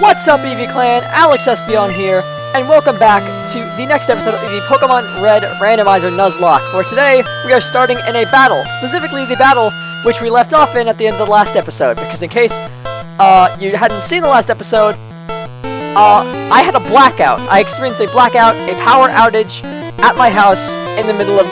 What's up, EV Clan? Alex Espion here, and welcome back to the next episode of the Pokemon Red Randomizer Nuzlocke, where today we are starting in a battle, specifically the battle which we left off in at the end of the last episode, because in case you hadn't seen the last episode, I had a blackout. I experienced a blackout, a power outage at my house in the middle of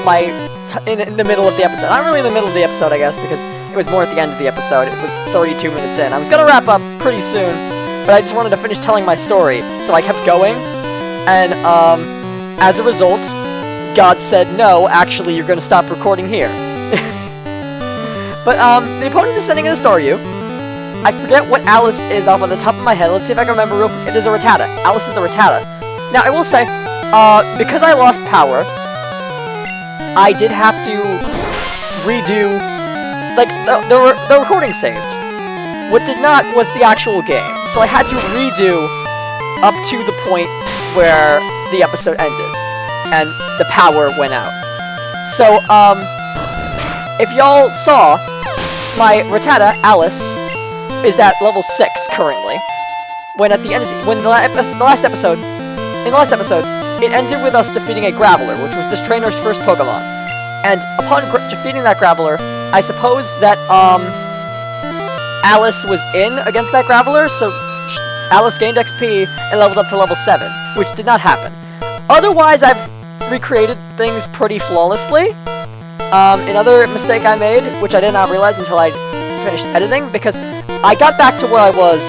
in the middle of the episode. Not really in the middle of the episode, I guess, because it was more at the end of the episode. It was 32 minutes in. I was gonna wrap up pretty soon, but I just wanted to finish telling my story, so I kept going, and, as a result, God said, no, actually, you're gonna stop recording here. But, the opponent is sending in a Staryu. I forget what Alice is off on the top of my head. Let's see if I can remember real quick. It is a Rattata. Alice is a Rattata. Now, I will say, because I lost power, I did have to redo, like, the recording saved. What did not was the actual game, so I had to redo up to the point where the episode ended, and the power went out. So, if y'all saw, my Rattata, Alice, is at level 6 currently, when at the end of in the last episode, it ended with us defeating a Graveler, which was this trainer's first Pokemon. And upon defeating that Graveler, I suppose that, Alice was in against that Graveler, so Alice gained XP and leveled up to level 7, which did not happen. Otherwise, I've recreated things pretty flawlessly. Another mistake I made, which I did not realize until I finished editing, because I got back to where I was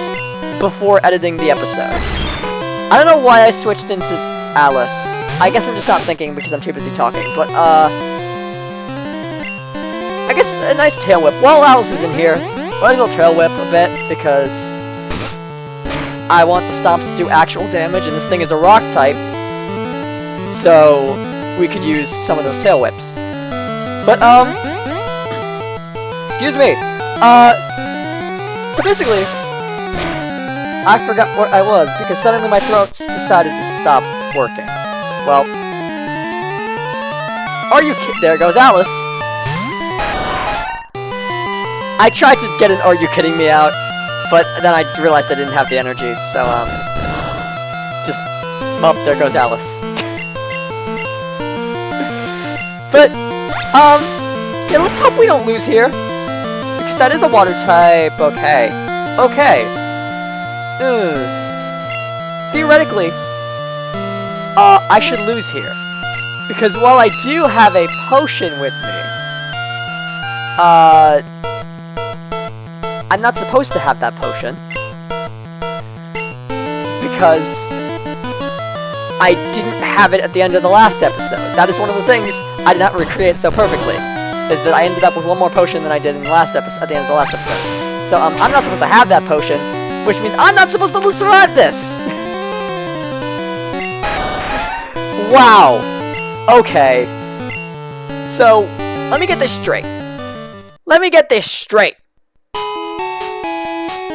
before editing the episode. I don't know why I switched into Alice. I guess I'm just not thinking because I'm too busy talking, but, I guess a nice tail whip. While Alice is in here, might as well tail whip a bit, because I want the stomps to do actual damage, and this thing is a rock type, so we could use some of those tail whips. But, excuse me, so basically, I forgot where I was, because suddenly my throat decided to stop working. Well, there goes Alice. I tried to get an "Are you kidding me" out, but then I realized I didn't have the energy, so, there goes Alice. But, yeah, let's hope we don't lose here, because that is a water type. Okay. Theoretically, I should lose here, because while I do have a potion with me, I'm not supposed to have that potion, because I didn't have it at the end of the last episode. That is one of the things I did not recreate so perfectly, is that I ended up with one more potion than I did in the last episode, at the end of the last episode. So, I'm not supposed to have that potion, which means I'm not supposed to survive this! Wow! Okay. So, let me get this straight.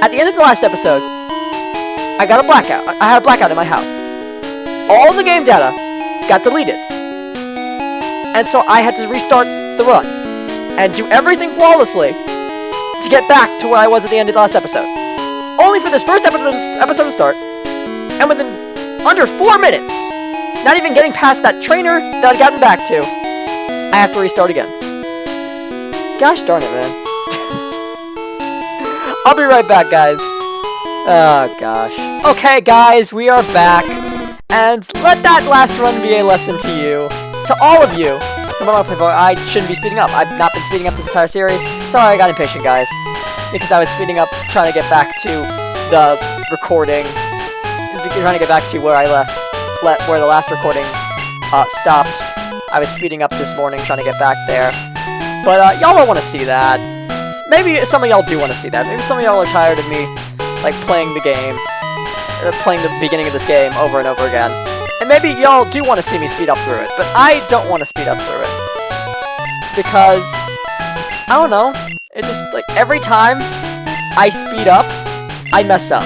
At the end of the last episode, I got a blackout. I had a blackout in my house. All the game data got deleted. And so I had to restart the run and do everything flawlessly to get back to where I was at the end of the last episode. Only for this first episode to start, and within under 4 minutes, not even getting past that trainer that I'd gotten back to, I have to restart again. Gosh darn it, man. I'll be right back, guys. Oh, gosh. Okay, guys, we are back. And let that last run be a lesson to you. To all of you. I shouldn't be speeding up. I've not been speeding up this entire series. Sorry, I got impatient, guys. Because I was speeding up, trying to get back to the recording. Trying to get back to where I where the last recording stopped. I was speeding up this morning, trying to get back there. But, y'all don't want to see that. Maybe some of y'all do want to see that. Maybe some of y'all are tired of me, like, playing the game. Playing the beginning of this game over and over again. And maybe y'all do want to see me speed up through it. But I don't want to speed up through it. Because, I don't know. It just, like, every time I speed up, I mess up.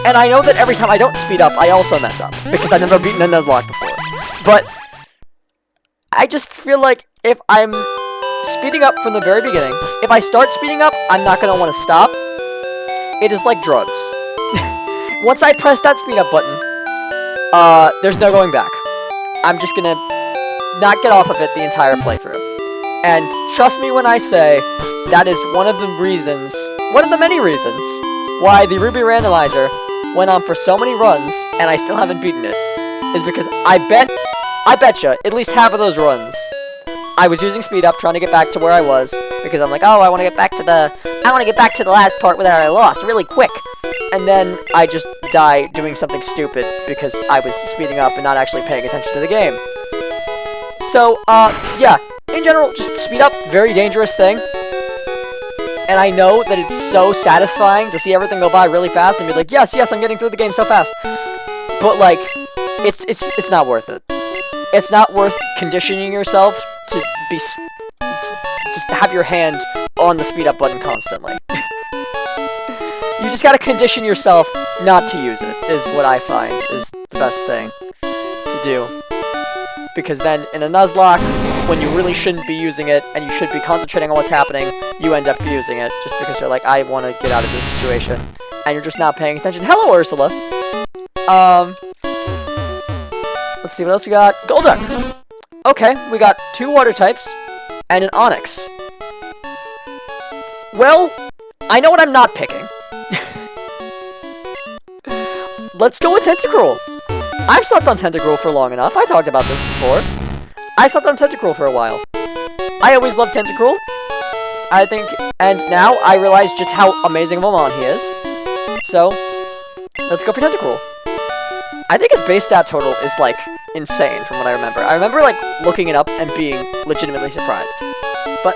And I know that every time I don't speed up, I also mess up. Because I've never beaten a Nuzlocke before. But, I just feel like if I'm speeding up from the very beginning. If I start speeding up, I'm not going to want to stop. It is like drugs. once I press that speed up button, there's no going back. I'm just gonna not get off of it the entire playthrough. And trust me when I say, that is one of the many reasons, why the Ruby Randomizer went on for so many runs, and I still haven't beaten it, is because I betcha, at least half of those runs, I was using speed up, trying to get back to where I was, because I'm like, oh, I want to get back to the last part where I lost, really quick. And then I just die doing something stupid, because I was speeding up and not actually paying attention to the game. So, yeah, in general, just speed up, very dangerous thing. And I know that it's so satisfying to see everything go by really fast and be like, yes, I'm getting through the game so fast. But, like, it's not worth it. It's not worth conditioning yourself to be, just have your hand on the speed up button constantly. You just gotta condition yourself not to use it, is what I find is the best thing to do. Because then, in a Nuzlocke, when you really shouldn't be using it, and you should be concentrating on what's happening, you end up using it, just because you're like, I want to get out of this situation. And you're just not paying attention. Hello, Ursula! Let's see what else we got. Golduck! Okay, we got 2 water types, and an Onyx. Well, I know what I'm not picking. Let's go with Tentacruel. I've slept on Tentacruel for long enough. I talked about this before. I slept on Tentacruel for a while. I always loved Tentacruel. I think, and now I realize just how amazing of a mon he is. So, let's go for Tentacruel. I think his base stat total is, like, insane from what I remember. I remember, like, looking it up and being legitimately surprised. But,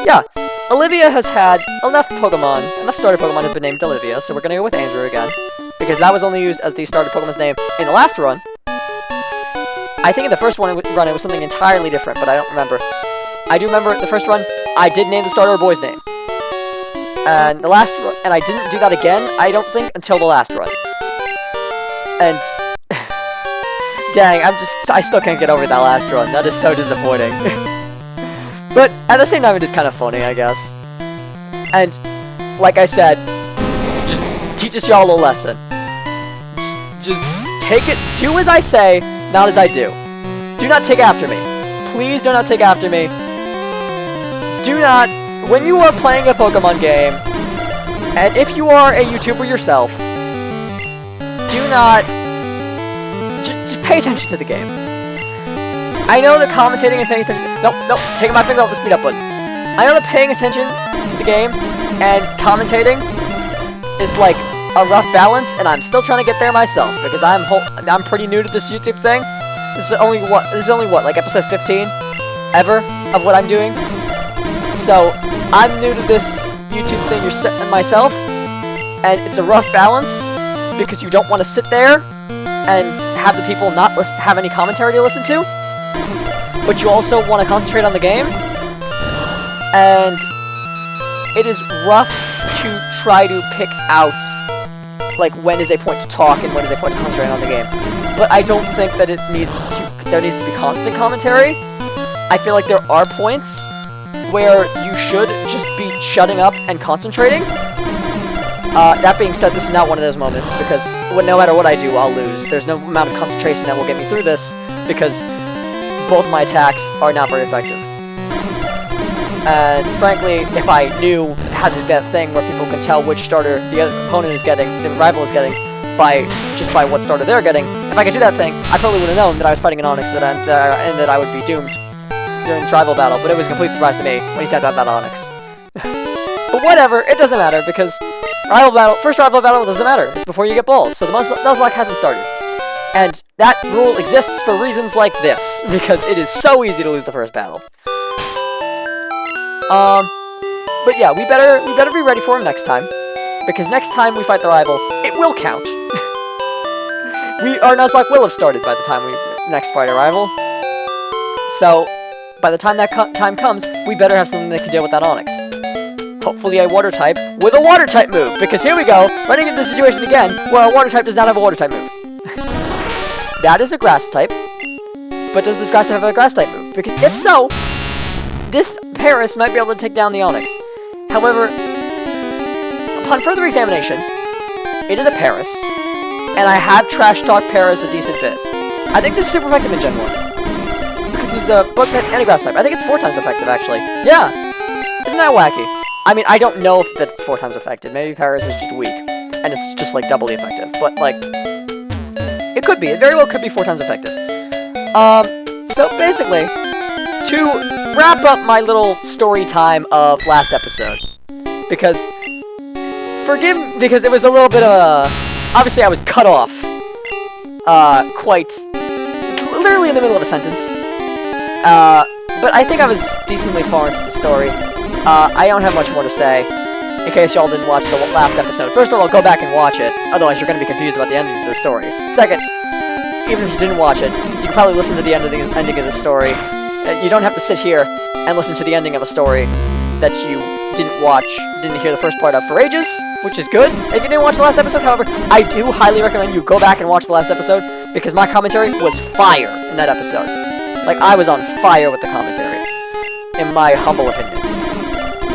yeah. Olivia has had enough starter Pokemon have been named Olivia, so we're gonna go with Andrew again. Because that was only used as the starter Pokemon's name in the last run. I think in the first run it was something entirely different, but I don't remember. I do remember the first run, I did name the starter a boy's name. And the last run, and I didn't do that again, I don't think, until the last run. And, dang, I still can't get over that last run. That is so disappointing. But at the same time, it is kind of funny, I guess. And, like I said, just teaches y'all a lesson. Just take it, do as I say, not as I do. Do not take after me. Please do not take after me. Do not, when you are playing a Pokemon game, and if you are a YouTuber yourself, do not, just pay attention to the game. I know that commentating and paying attention, nope, taking my finger off the speed up button. I know that paying attention to the game and commentating is like a rough balance, and I'm still trying to get there myself, because I'm pretty new to this YouTube thing. This is only what, like episode 15 ever of what I'm doing. So I'm new to this YouTube thing myself, and it's a rough balance because you don't want to sit there and have the people not have any commentary to listen to, but you also want to concentrate on the game, and it is rough to try to pick out, like, when is a point to talk and when is a point to concentrate on the game. But I don't think that there needs to be constant commentary. I feel like there are points where you should just be shutting up and concentrating. That being said, this is not one of those moments, because no matter what I do, I'll lose. There's no amount of concentration that will get me through this, because both my attacks are not very effective. And frankly, if I knew how to do that thing where people can tell which starter the other opponent is getting, the rival is getting, just by what starter they're getting, if I could do that thing, I probably would have known that I was fighting an Onix and that I would be doomed during this rival battle, but it was a complete surprise to me when he sat down that Onix. But whatever, it doesn't matter, because first rival battle doesn't matter. It's before you get balls, so the Nuzlocke hasn't started. And that rule exists for reasons like this, because it is so easy to lose the first battle. But yeah, we better be ready for him next time, because next time we fight the rival, it will count. Our Nuzlocke will have started by the time we next fight a rival. So, by the time that time comes, we better have something that can deal with that Onix. Hopefully a water type with a water type move, because here we go, running into the situation again where a water type does not have a water type move. That is a grass type, but does this grass type have a grass type move? Because if so, this Paris might be able to take down the Onix. However, upon further examination, it is a Paris, and I have trash talk Paris a decent bit. I think this is super effective in Gen 1. Because he's a bug type and a grass type. I think it's 4 times effective, actually. Yeah! Isn't that wacky? I mean, I don't know if it's 4 times effective. Maybe Paris is just weak, and it's just, like, doubly effective. But, like, it could be. It very well could be 4 times effective. So, basically, to wrap up my little story time of last episode, because it was a little bit of a... Obviously, I was cut off, literally in the middle of a sentence, but I think I was decently far into the story. I don't have much more to say, in case y'all didn't watch the last episode. First of all, go back and watch it, otherwise you're going to be confused about the ending of the story. Second, even if you didn't watch it, you can probably listen to the ending of the story. You don't have to sit here and listen to the ending of a story that you didn't hear the first part of for ages, which is good. If you didn't watch the last episode, however, I do highly recommend you go back and watch the last episode, because my commentary was fire in that episode. Like, I was on fire with the commentary, in my humble opinion.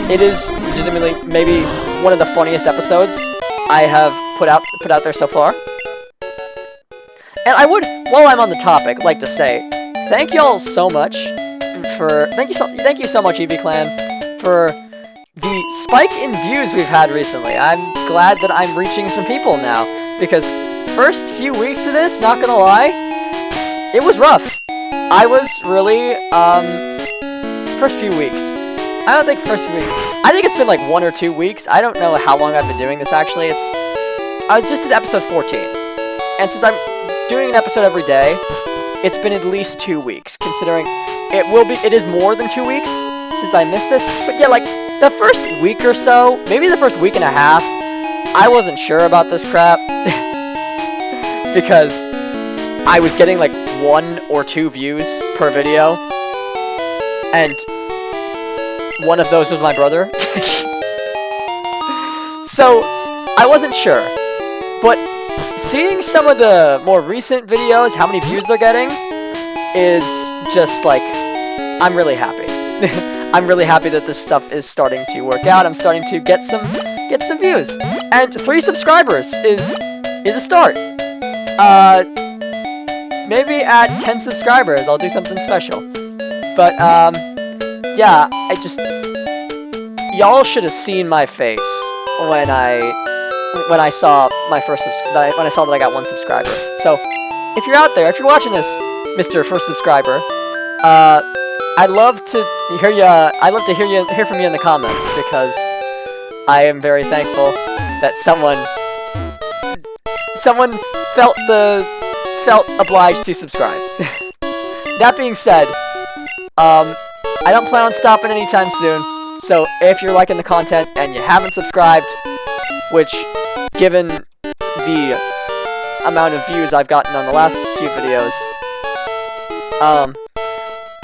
It is legitimately maybe one of the funniest episodes I have put out there so far. And I would, while I'm on the topic, like to say, thank y'all so much thank you so much, EV Clan, for the spike in views we've had recently. I'm glad that I'm reaching some people now, because first few weeks of this, not gonna lie, it was rough. I was really, first few weeks. I don't think first few weeks. I think it's been like 1 or 2 weeks. I don't know how long I've been doing this, actually. I was just at episode 14. And since I'm doing an episode every day, it's been at least 2 weeks, considering it is more than 2 weeks since I missed this. But yeah, like, the first week or so, maybe the first week and a half, I wasn't sure about this crap. Because I was getting like 1 or 2 views per video. And one of those was my brother. So, I wasn't sure. But seeing some of the more recent videos, how many views they're getting, is just like, I'm really happy. I'm really happy that this stuff is starting to work out. I'm starting to get some views. And 3 subscribers is a start. Maybe at 10 subscribers I'll do something special. But yeah, y'all should have seen my face when I saw my first when I saw that I got 1 subscriber. So, if you're out there, if you're watching this, Mr. First Subscriber, I'd love to hear hear from you in the comments, because I am very thankful that someone felt obliged to subscribe. That being said, I don't plan on stopping anytime soon. So if you're liking the content and you haven't subscribed, which, given the amount of views I've gotten on the last few videos,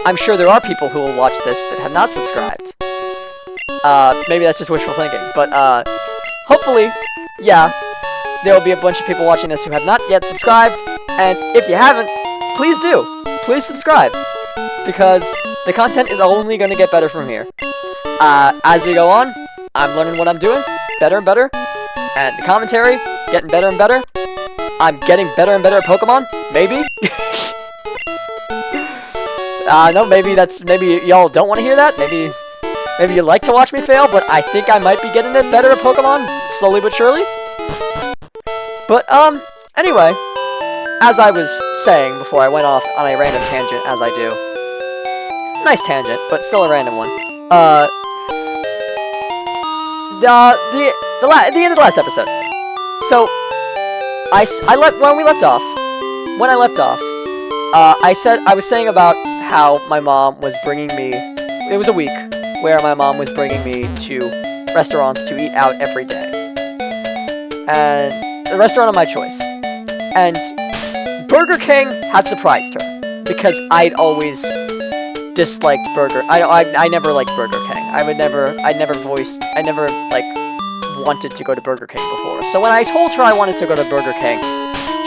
I'm sure there are people who will watch this that have not subscribed. Maybe that's just wishful thinking, but hopefully, yeah, there will be a bunch of people watching this who have not yet subscribed, and if you haven't, please do. Please subscribe, because the content is only going to get better from here. As we go on, I'm learning what I'm doing, better and better, and the commentary, getting better and better. I'm getting better and better at Pokemon, maybe? No, maybe y'all don't want to hear that, maybe you like to watch me fail, but I think I might be getting better at Pokemon, slowly but surely. But, anyway, as I was saying before I went off on a random tangent, as I do. Nice tangent, but still a random one. The end of the last episode. So, when I left off, I was saying about how my mom was bringing me, it was a week where my mom was bringing me to restaurants to eat out every day. And the restaurant of my choice. And Burger King had surprised her, because I'd always disliked I never liked Burger King. I never wanted to go to Burger King before. So when I told her I wanted to go to Burger King,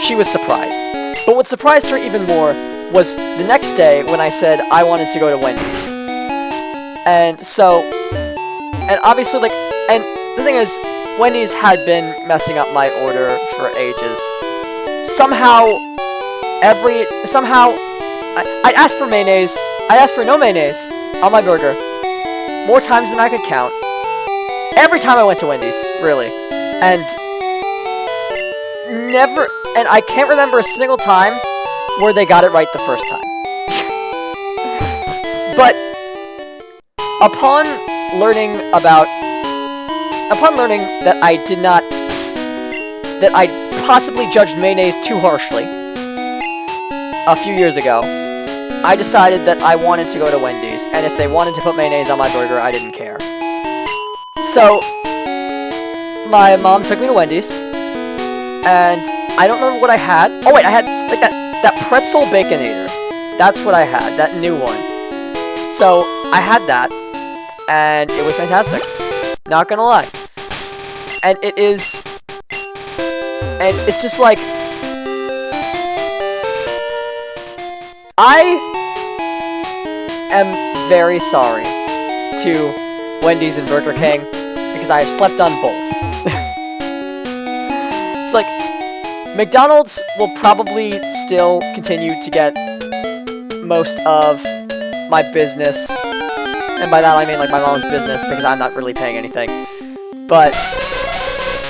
she was surprised. But what surprised her even more was the next day when I said I wanted to go to Wendy's. And so, and obviously, and the thing is, Wendy's had been messing up my order for ages. somehow, I'd ask for mayonnaise. I'd ask for no mayonnaise on my burger more times than I could count. Every time I went to Wendy's, really. And I can't remember a single time where they got it right the first time. But upon learning that I possibly judged mayonnaise too harshly a few years ago, I decided that I wanted to go to Wendy's, and if they wanted to put mayonnaise on my burger, I didn't care. So, my mom took me to Wendy's, and I don't remember what I had. Oh wait, I had, like, that pretzel baconator. That's what I had, that new one. So, I had that, and it was fantastic. Not gonna lie. And it's just like, I am very sorry to Wendy's and Burger King, because I have slept on both. It's like, McDonald's will probably still continue to get most of my business, and by that I mean like my mom's business, because I'm not really paying anything. But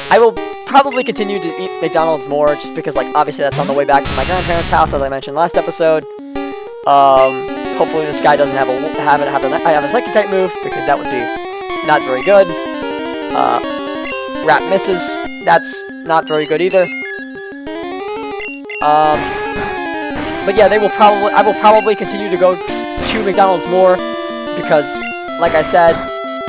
I will probably continue to eat McDonald's more, just because, like, obviously that's on the way back from my grandparents' house, as I mentioned last episode. Hopefully this guy doesn't have a psychic type move, because that would be not very good. Rat misses. That's not very good either. But yeah, I will probably continue to go to McDonald's more, because, like I said,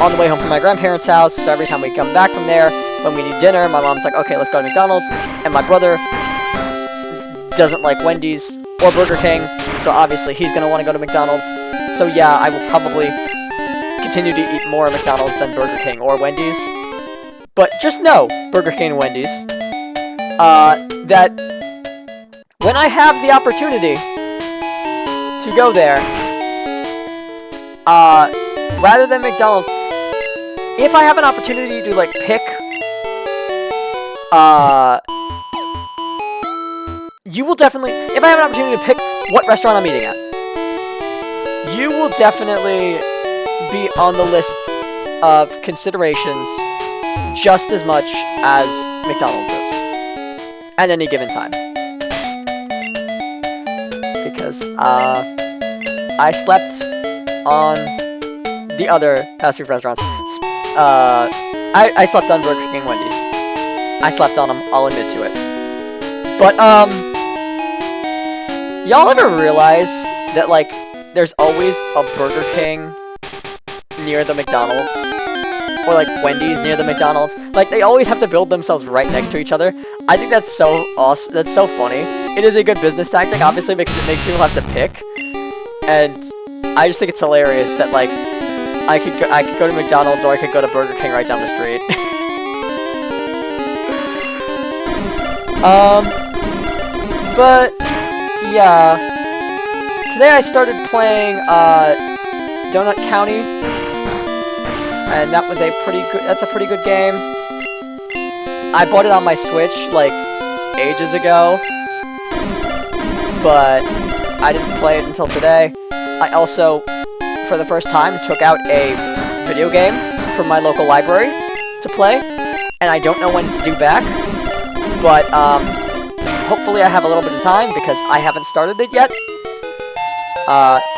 on the way home from my grandparents' house, so every time we come back from there, when we need dinner, my mom's like, okay, let's go to McDonald's, and my brother doesn't like Wendy's or Burger King, so obviously he's gonna want to go to McDonald's. So yeah, I will probably continue to eat more McDonald's than Burger King or Wendy's. But just know, Burger King and Wendy's, that when I have the opportunity to go there, rather than McDonald's, if I have an opportunity to, like, pick, you will definitely, if I have an opportunity to pick what restaurant I'm eating at, you will definitely be on the list of considerations just as much as McDonald's is at any given time. Because, I slept on the other fast food restaurants. I slept on Burger King and Wendy's. I slept on them, I'll admit to it. But, y'all ever realize that, like, there's always a Burger King near the McDonald's? Or, like, Wendy's near the McDonald's? Like, they always have to build themselves right next to each other. I think that's so awesome. That's so funny. It is a good business tactic, obviously, because it makes people have to pick. And I just think it's hilarious that, like, I could go to McDonald's or I could go to Burger King right down the street. But yeah, today I started playing Donut County, and that was that's a pretty good game. I bought it on my Switch like ages ago, but I didn't play it until today. I also, for the first time, took out a video game from my local library to play, and I don't know when it's due back, but hopefully I have a little bit of time, because I haven't started it yet.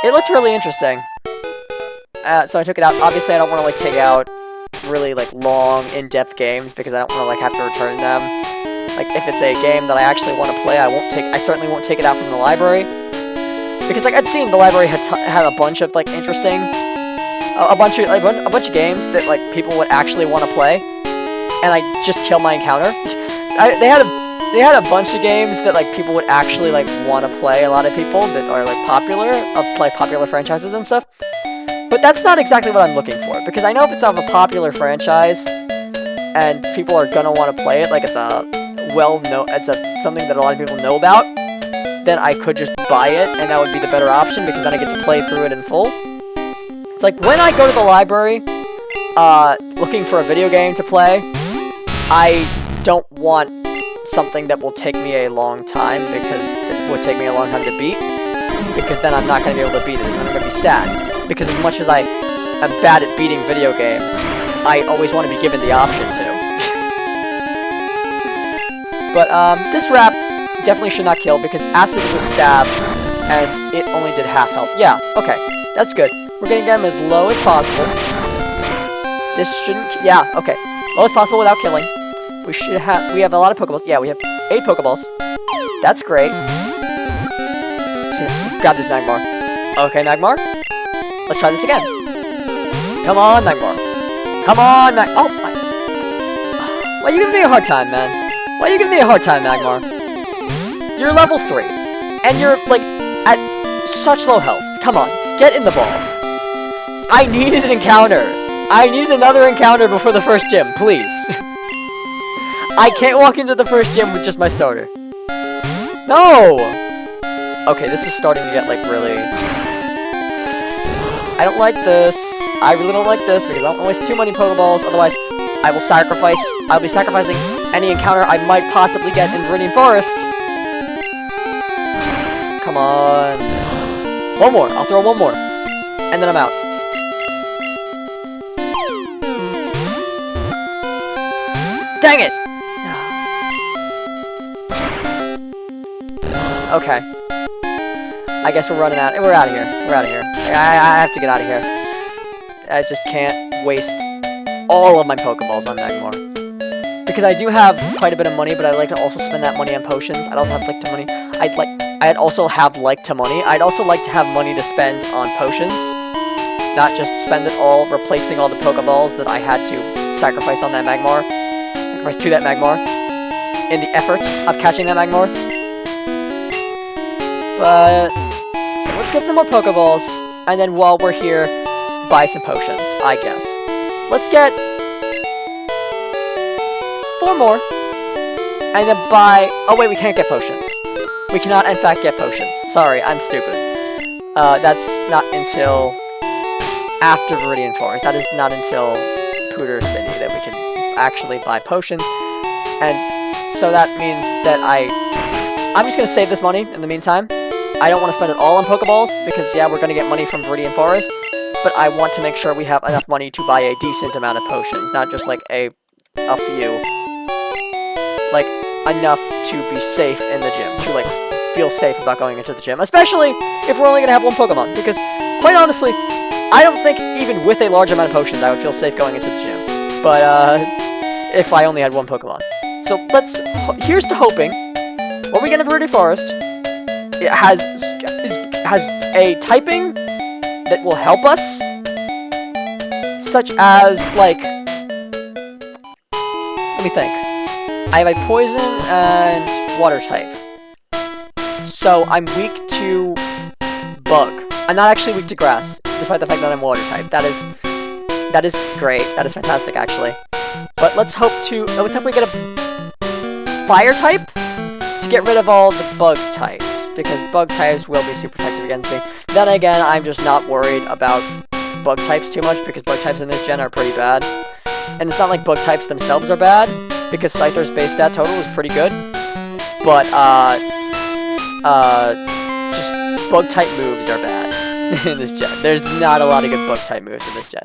It looked really interesting, so I took it out. Obviously, I don't want to, like, take out really, like, long, in-depth games, because I don't want to, like, have to return them. Like, if it's a game that I actually want to play, I certainly won't take it out from the library. Because, like, I'd seen the library had a bunch of, like, interesting, a bunch of games that, like, people would actually want to play, and I just killed my encounter. They had a bunch of games that, like, people would actually, like, want to play. A lot of people that are, like, popular franchises and stuff. But that's not exactly what I'm looking for, because I know if it's of a popular franchise and people are gonna want to play it, like it's something that a lot of people know about, then I could just buy it, and that would be the better option, because then I get to play through it in full. It's like, when I go to the library, looking for a video game to play, I don't want something that will take me a long time, because it would take me a long time to beat, because then I'm not going to be able to beat it, and then I'm going to be sad. Because as much as I am bad at beating video games, I always want to be given the option to. But this rap definitely should not kill, because acid was stab, and it only did half health. Yeah, okay, that's good. We're going to get him as low as possible. This shouldn't... Yeah, okay. Low as possible without killing. We have a lot of Pokeballs. Yeah, we have 8 Pokeballs. That's great. Let's grab this Magmar. Okay, Magmar. Let's try this again. Come on, Magmar. Come on, Oh, my... Why are you giving me a hard time, man? Why are you giving me a hard time, Magmar? You're level 3. And you're, like, at such low health. Come on, get in the ball. I needed an encounter. I needed another encounter before the first gym, please. I can't walk into the first gym with just my starter. No! Okay, this is starting to get, like, really... I don't like this. I really don't like this, because I don't waste too many Pokeballs, otherwise I will sacrifice... I'll be sacrificing any encounter I might possibly get in Viridian Forest. Come on. One more. I'll throw one more. And then I'm out. Dang it! Okay. I guess we're running out. We're out of here. We're out of here. I have to get out of here. I just can't waste all of my Pokeballs on Magmar. Because I do have quite a bit of money, but I'd like to also spend that money on potions. I'd also have like to money. I'd also have like to money. I'd also like to have money to spend on potions. Not just spend it all replacing all the Pokeballs that I had to sacrifice on that Magmar. Sacrifice to that Magmar. In the effort of catching that Magmar. But let's get some more Pokeballs, and then while we're here, buy some potions, I guess. Let's get 4 more, and then buy... Oh wait, we can't get potions. We cannot, in fact, get potions. Sorry, I'm stupid. That's not until after Viridian Forest. That is not until Pooter City that we can actually buy potions, and so that means that I'm just gonna save this money in the meantime. I don't want to spend it all on Pokeballs, because, yeah, we're going to get money from Viridian Forest, but I want to make sure we have enough money to buy a decent amount of potions, not just, like, a few. Like, enough to be safe in the gym, to, like, feel safe about going into the gym, especially if we're only going to have one Pokemon, because, quite honestly, I don't think even with a large amount of potions I would feel safe going into the gym, but, if I only had one Pokemon. So, here's to hoping, when we get into Viridian Forest, it has a typing that will help us, such as, like, let me think. I have a poison and water type, so I'm weak to bug. I'm not actually weak to grass, despite the fact that I'm water type. That is great. That is fantastic, actually. But let's hope we get a fire type to get rid of all the bug types, because bug types will be super effective against me. Then again, I'm just not worried about bug types too much, because bug types in this gen are pretty bad. And it's not like bug types themselves are bad, because Scyther's base stat total is pretty good. But, just bug type moves are bad in this gen. There's not a lot of good bug type moves in this gen.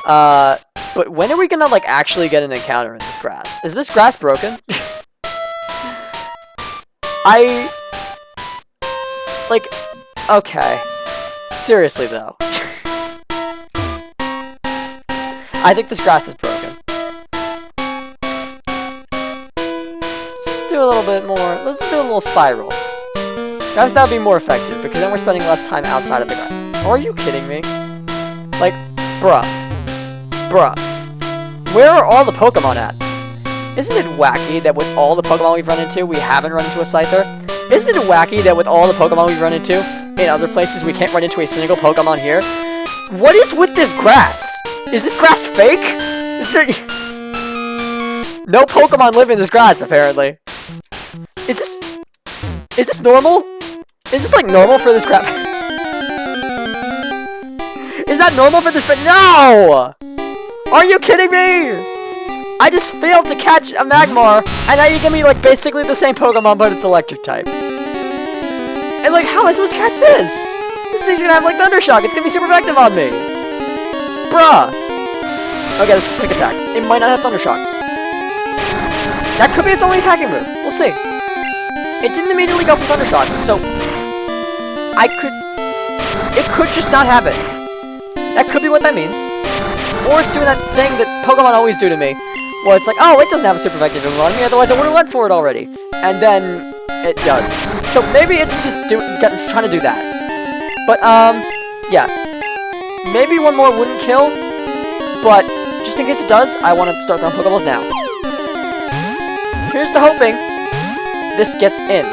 But when are we gonna, like, actually get an encounter in this grass? Is this grass broken? Like, okay. Seriously, though. I think this grass is broken. Let's do a little bit more. Let's do a little spiral. Perhaps that would be more effective, because then we're spending less time outside of the grass. Are you kidding me? Like, bruh. Where are all the Pokemon at? Isn't it wacky that with all the Pokemon we've run into, we haven't run into a Scyther? Isn't it wacky that with all the Pokemon we've run into, in other places we can't run into a single Pokemon here? What is with this grass? Is this grass fake? Is there... No Pokemon live in this grass, apparently. Is this normal? Is this, like, normal for this crap? Is that normal for this? But no! Are you kidding me? I just failed to catch a Magmar, and now you give me, like, basically the same Pokemon, but it's electric type. And, like, how am I supposed to catch this? This thing's gonna have, like, Thundershock. It's gonna be super effective on me. Bruh. Okay, let's quick attack. It might not have Thundershock. That could be its only attacking move. We'll see. It didn't immediately go for Thundershock, so it could just not have it. That could be what that means. Or it's doing that thing that Pokemon always do to me, where it's like, oh, it doesn't have a super effective move on me, otherwise I would have went for it already. And then it does. So maybe it's just trying to do that. But, yeah. Maybe one more wouldn't kill, but just in case it does, I want to start throwing Pokeballs now. Here's to hoping this gets in.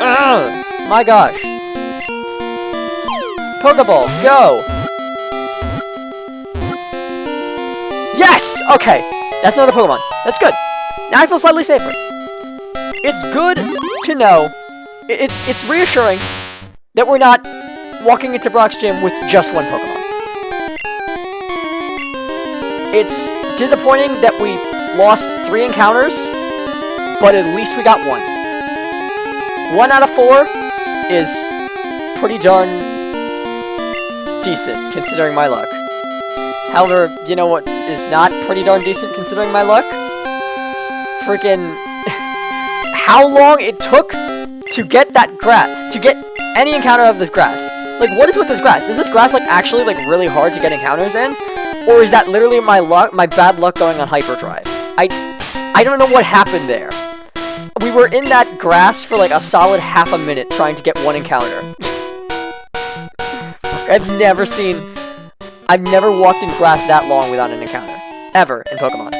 Ugh, my gosh. Pokeball, go! Yes! Okay, that's another Pokemon. That's good. Now I feel slightly safer. It's good to know, it's reassuring that we're not walking into Brock's gym with just one Pokemon. It's disappointing that we lost 3 encounters, but at least we got 1. 1 out of 4 is pretty darn decent, considering my luck. However, you know what is not pretty darn decent considering my luck? Freaking how long it took to get that grass, to get any encounter of this grass. Like, what is with this grass? Is this grass, like, actually, like, really hard to get encounters in? Or is that literally my luck, my bad luck going on hyperdrive? I don't know what happened there. We were in that grass for, like, a solid half a minute trying to get 1 encounter. I've never walked in grass that long without an encounter. Ever in Pokemon.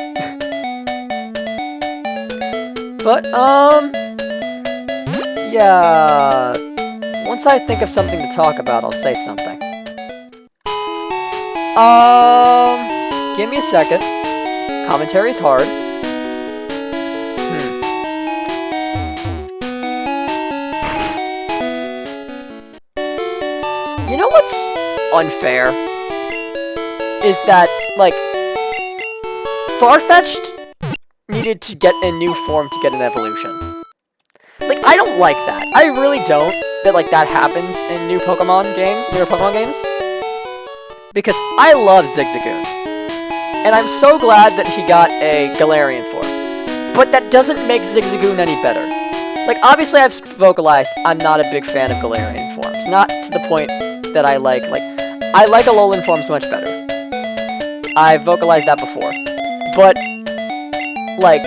But, yeah. Once I think of something to talk about, I'll say something. Give me a second. Commentary's hard. You know what's unfair? Is that, like, Farfetch'd needed to get a new form to get an evolution. Like, I don't like that. I really don't, that, like, that happens in newer Pokemon games. Because I love Zigzagoon. And I'm so glad that he got a Galarian form. But that doesn't make Zigzagoon any better. Like, obviously I've vocalized I'm not a big fan of Galarian forms. Not to the point that I like Alolan forms much better. I've vocalized that before. But, like,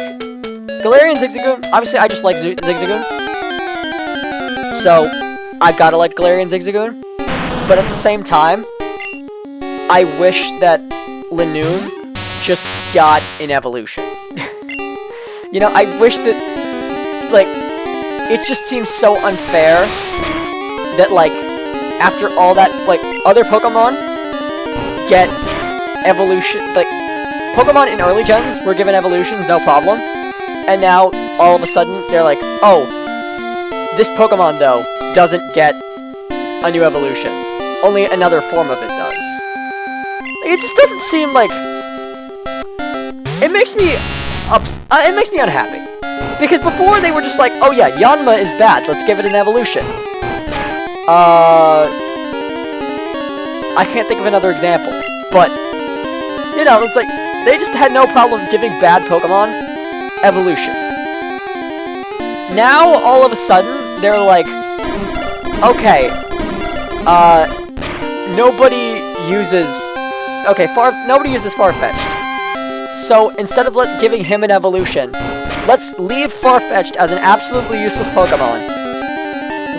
Galarian Zigzagoon, obviously I just like Zigzagoon. So, I gotta like Galarian Zigzagoon. But at the same time, I wish that Linoone just got an evolution. You know, I wish that, like, it just seems so unfair that, like, after all that, like, other Pokemon get evolution, like, Pokemon in early gens were given evolutions, no problem, and now, all of a sudden, they're like, oh, this Pokemon, though, doesn't get a new evolution. Only another form of it does. Like, it just doesn't seem like... It makes me unhappy. Because before, they were just like, oh yeah, Yanma is bad, let's give it an evolution. I can't think of another example, but, you know, it's like, they just had no problem giving bad Pokemon evolutions. Now, all of a sudden, they're like, okay, nobody uses Farfetch'd. So, instead of giving him an evolution, let's leave Farfetch'd as an absolutely useless Pokemon,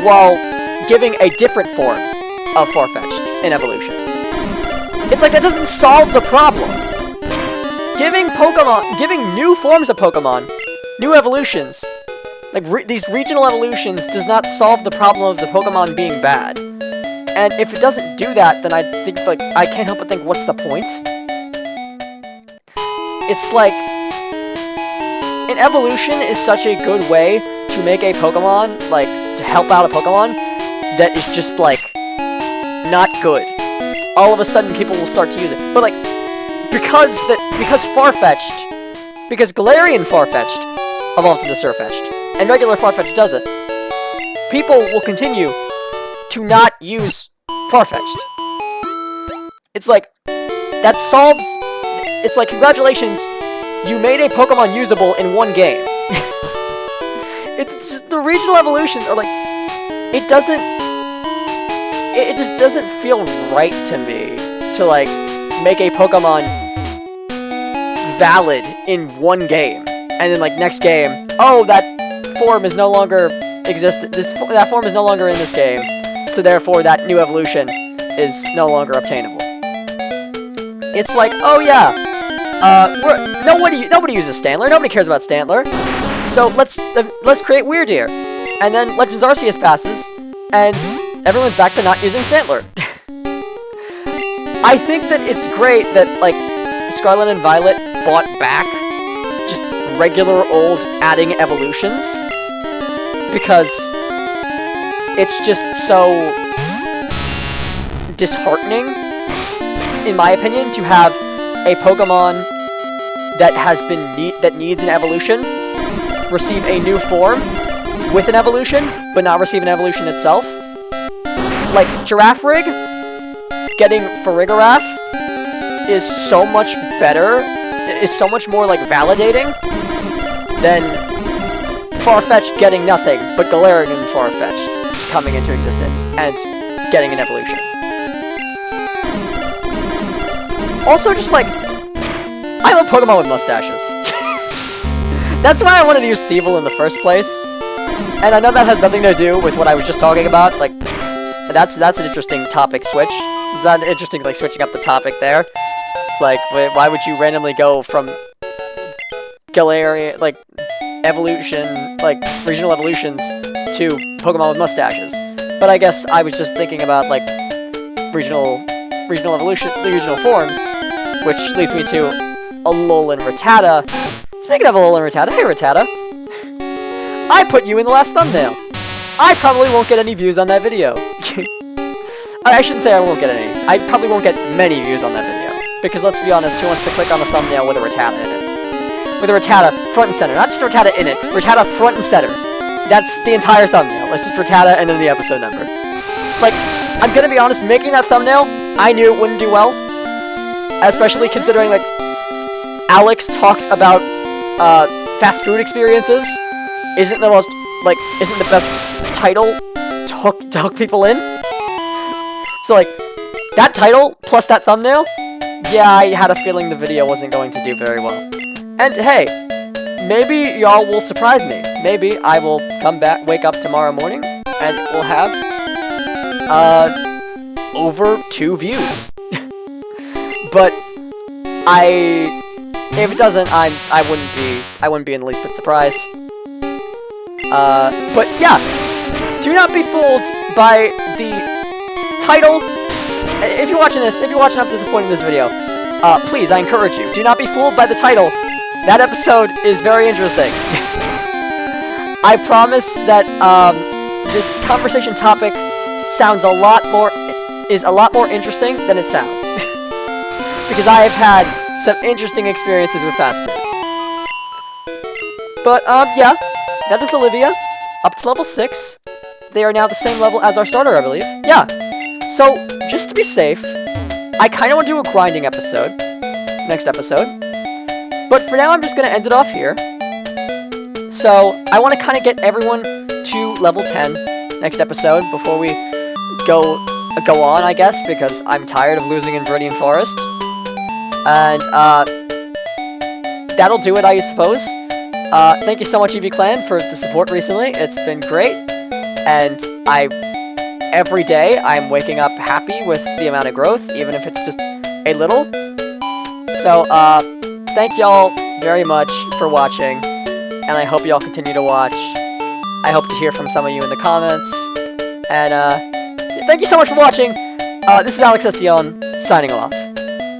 while giving a different form of Farfetch'd an evolution. It's like, that doesn't solve the problem. Giving new forms of Pokemon, new evolutions, like, these regional evolutions does not solve the problem of the Pokemon being bad. And if it doesn't do that, then I think, like, I can't help but think, what's the point? It's like, an evolution is such a good way to make a Pokemon, like, to help out a Pokemon that is just, like, not good. All of a sudden, people will start to use it. But, like, because Farfetch'd because Galarian Farfetch'd evolves into Sirfetch'd, and regular Farfetch'd doesn't, people will continue to not use Farfetch'd. It's like, that solves... It's like, congratulations, you made a Pokemon usable in one game. It's the regional evolutions are like, it just doesn't feel right to me to like make a Pokemon valid in one game, and then like next game, oh, that form is no longer that form is no longer in this game, so therefore that new evolution is no longer obtainable. It's like, oh yeah, nobody uses Stantler, nobody cares about Stantler, so let's create Weirdeer, and then Legends Arceus passes, and everyone's back to not using Stantler. I think that it's great that like Scarlet and Violet brought back just regular old adding evolutions, because it's just so disheartening, in my opinion, to have a Pokemon that that needs an evolution receive a new form with an evolution, but not receive an evolution itself. Like Girafarig getting Farigiraf is so much better, is so much more like validating than Farfetch'd getting nothing but Galarian Farfetch'd coming into existence and getting an evolution. Also, just like, I love Pokemon with mustaches. That's why I wanted to use Thievul in the first place. And I know that has nothing to do with what I was just talking about. Like, that's an interesting topic switch. It's not interesting, like, switching up the topic there. It's like, why would you randomly go from Galarian, like, evolution, like, regional evolutions to Pokemon with mustaches? But I guess I was just thinking about, like, regional forms, which leads me to Alolan Rattata. Speaking of Alolan Rattata, hey Rattata! I put you in the last thumbnail! I probably won't get any views on that video. I shouldn't say I won't get any. I probably won't get many views on that video. Because let's be honest, who wants to click on a thumbnail with a Rattata in it? With a Rattata front and center. Not just Rattata in it, Rattata front and center. That's the entire thumbnail. It's just Rattata and then the episode number. Like, I'm gonna be honest, making that thumbnail, I knew it wouldn't do well. Especially considering, like, Alex talks about fast food experiences isn't the best title to hook people in. So like, that title plus that thumbnail, yeah, I had a feeling the video wasn't going to do very well. And hey, maybe y'all will surprise me. Maybe I will wake up tomorrow morning, and it will have over 2 views. But if it doesn't, I wouldn't be in the least bit surprised. But yeah, do not be fooled by the title. If you're watching up to this point in this video, please, I encourage you, do not be fooled by the title. That episode is very interesting. I promise that the conversation topic is a lot more interesting than it sounds. Because I have had some interesting experiences with fast food. But, yeah, that is Olivia, up to level 6. They are now the same level as our starter, I believe. Yeah, so, just to be safe, I kind of want to do a grinding episode, next episode. But for now, I'm just going to end it off here. So, I want to kind of get everyone to level 10 next episode before we go on, I guess, because I'm tired of losing in Viridian Forest. And, that'll do it, I suppose. Thank you so much, EV Clan, for the support recently. It's been great. And every day, I'm waking up happy with the amount of growth, even if it's just a little. So, thank y'all very much for watching. And I hope y'all continue to watch. I hope to hear from some of you in the comments. And, thank you so much for watching. This is Alex Espion, signing off.